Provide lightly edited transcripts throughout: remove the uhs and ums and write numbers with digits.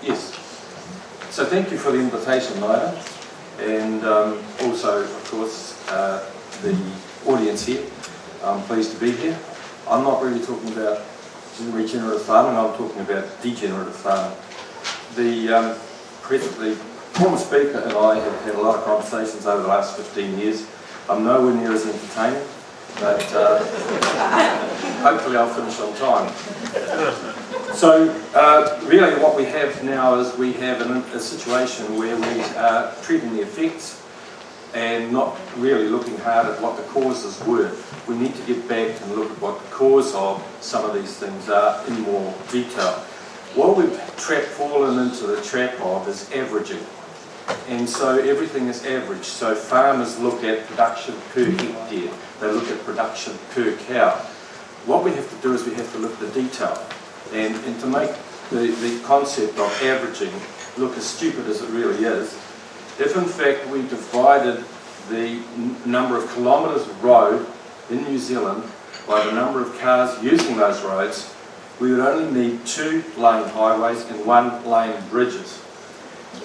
Yes. So thank you for the invitation, Lina, and also, of course, the audience here. I'm pleased to be here. I'm not really talking about regenerative farming, I'm talking about degenerative farming. The former speaker and I have had a lot of conversations over the last 15 years. I'm nowhere near as entertaining, but hopefully I'll finish on time. So really what we have now is we have a situation where we are treating the effects and not really looking hard at what the causes were. We need to get back and look at what the cause of some of these things are in more detail. What we've fallen into the trap of is averaging. And so everything is average. So farmers look at production per hectare. They look at production per cow. What we have to do is we have to look at the detail. And to make the concept of averaging look as stupid as it really is, if in fact we divided the number of kilometres of road in New Zealand by the number of cars using those roads, we would only need 2-lane highways and 1-lane bridges.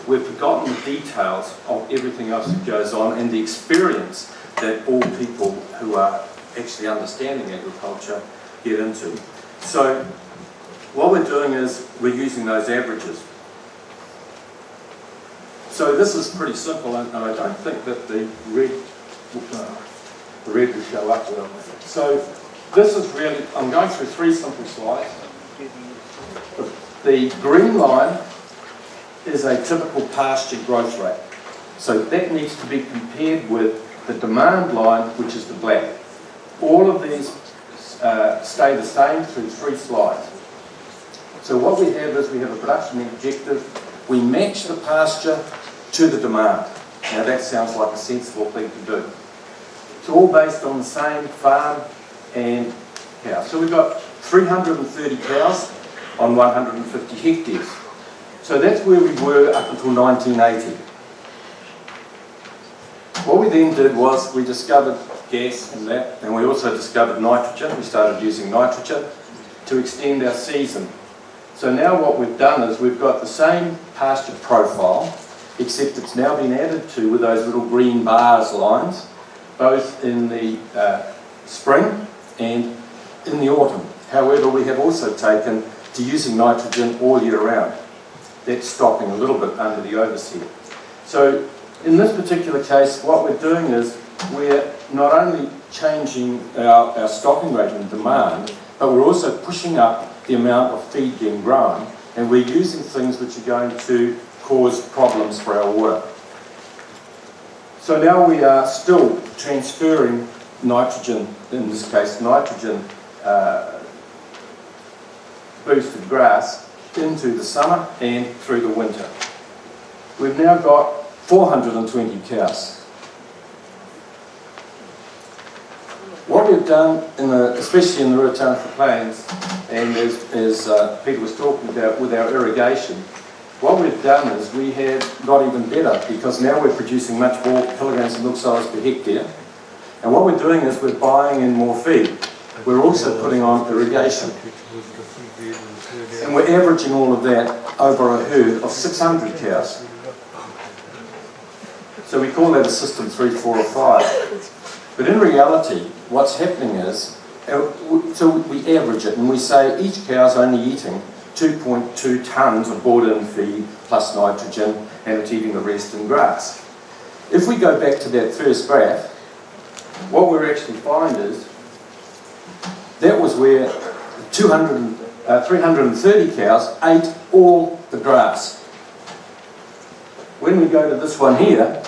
We've forgotten the details of everything else that goes on and the experience that all people who are actually understanding agriculture get into. So what we're doing is we're using those averages. So this is pretty simple, and I don't think that the red will show up well. So this is really, I'm going through 3 simple slides. The green line is a typical pasture growth rate. So that needs to be compared with the demand line, which is the black. All of these stay the same through 3 slides. So what we have is we have a production objective. We match the pasture to the demand. Now that sounds like a sensible thing to do. It's all based on the same farm and cows. So we've got 330 cows on 150 hectares. So that's where we were up until 1980. What we then did was we discovered gas and that, and we also discovered nitrogen. We started using nitrogen to extend our season. So now what we've done is we've got the same pasture profile, except it's now been added to with those little green bars lines, both in the spring and in the autumn. However, we have also taken to using nitrogen all year round. That's stopping a little bit under the overseer. So in this particular case, what we're doing is we're not only changing our stocking rate and demand, but we're also pushing up the amount of feed being grown, and we're using things which are going to cause problems for our water. So now we are still transferring nitrogen, in this case nitrogen boosted grass, into the summer and through the winter. We've now got 420 cows. What we've done, especially in the Ruataniwha Plains, and as Peter was talking about with our irrigation, what we've done is we have got even better, because now we're producing much more kilograms of milk solids per hectare. And what we're doing is we're buying in more feed. We're also putting on irrigation. And we're averaging all of that over a herd of 600 cows. So we call that a system 3, 4 or 5. But in reality, what's happening is, so we average it and we say each cow's only eating 2.2 tonnes of bought-in feed plus nitrogen, and it's eating the rest in grass. If we go back to that first graph, what we actually find is that was where 330 cows ate all the grass. When we go to this one here,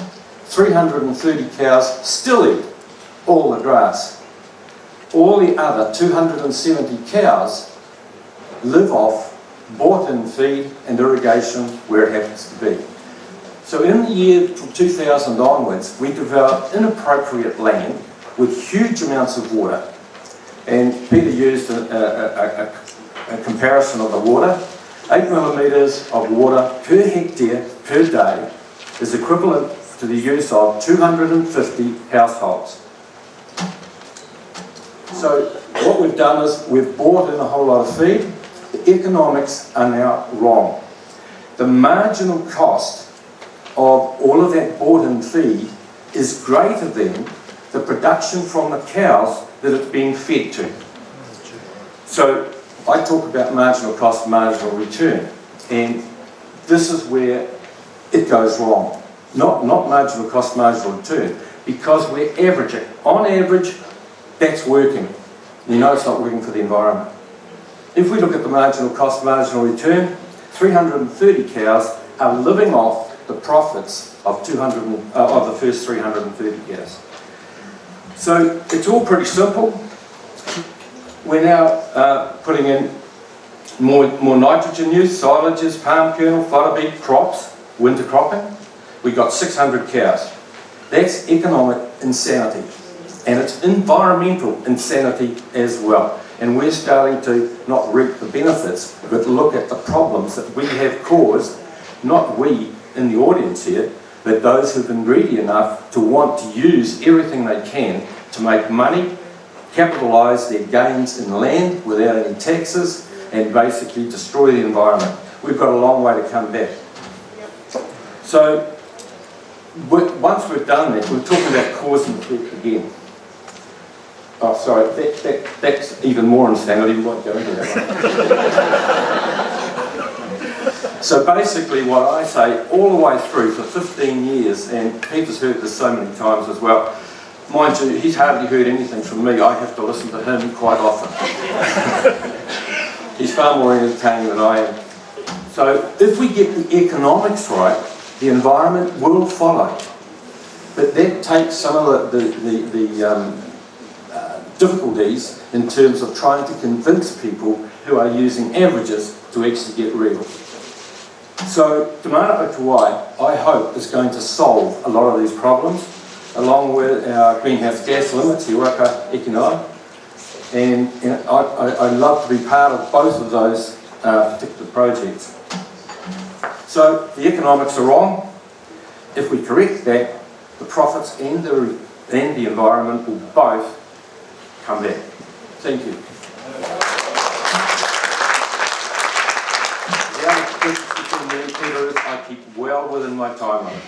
330 cows still eat all the grass. All the other 270 cows live off bought-in feed and irrigation where it happens to be. So in the year from 2000 onwards, we developed inappropriate land with huge amounts of water. And Peter used a comparison of the water. 8 millimetres of water per hectare per day is equivalent to the use of 250 households. So what we've done is we've bought in a whole lot of feed. economics are now wrong. The marginal cost of all of that bought-in feed is greater than the production from the cows that it's being fed to. So I talk about marginal cost, marginal return, and this is where it goes wrong. Not marginal cost, marginal return, because we're averaging. On average, that's working. You know it's not working for the environment. If we look at the marginal cost, marginal return, 330 cows are living off the profits of the first 330 cows. So it's all pretty simple. We're now putting in more nitrogen use, silages, palm kernel, fodder beet, crops, winter cropping. We've got 600 cows. That's economic insanity. And it's environmental insanity as well. And we're starting to not reap the benefits, but look at the problems that we have caused, not we in the audience here, but those who've been greedy enough to want to use everything they can to make money, capitalise their gains in land without any taxes, and basically destroy the environment. We've got a long way to come back. So, once we've done that, we're talking about cause and effect again. Oh, sorry, that's even more insanity. We won't go into that one. So basically what I say all the way through for 15 years, and Peter's heard this so many times as well, mind you, he's hardly heard anything from me. I have to listen to him quite often. He's far more entertaining than I am. So if we get the economics right, the environment will follow. But that takes some of the difficulties in terms of trying to convince people who are using averages to actually get real. So Te Mana o Te Wai, I hope, is going to solve a lot of these problems, along with our greenhouse gas limits, He Waka Economist. And I'd love to be part of both of those particular projects. So the economics are wrong. If we correct that, the profits and the environment will both come back. Thank you. The other difference between me and Peter is I keep well within my time limit.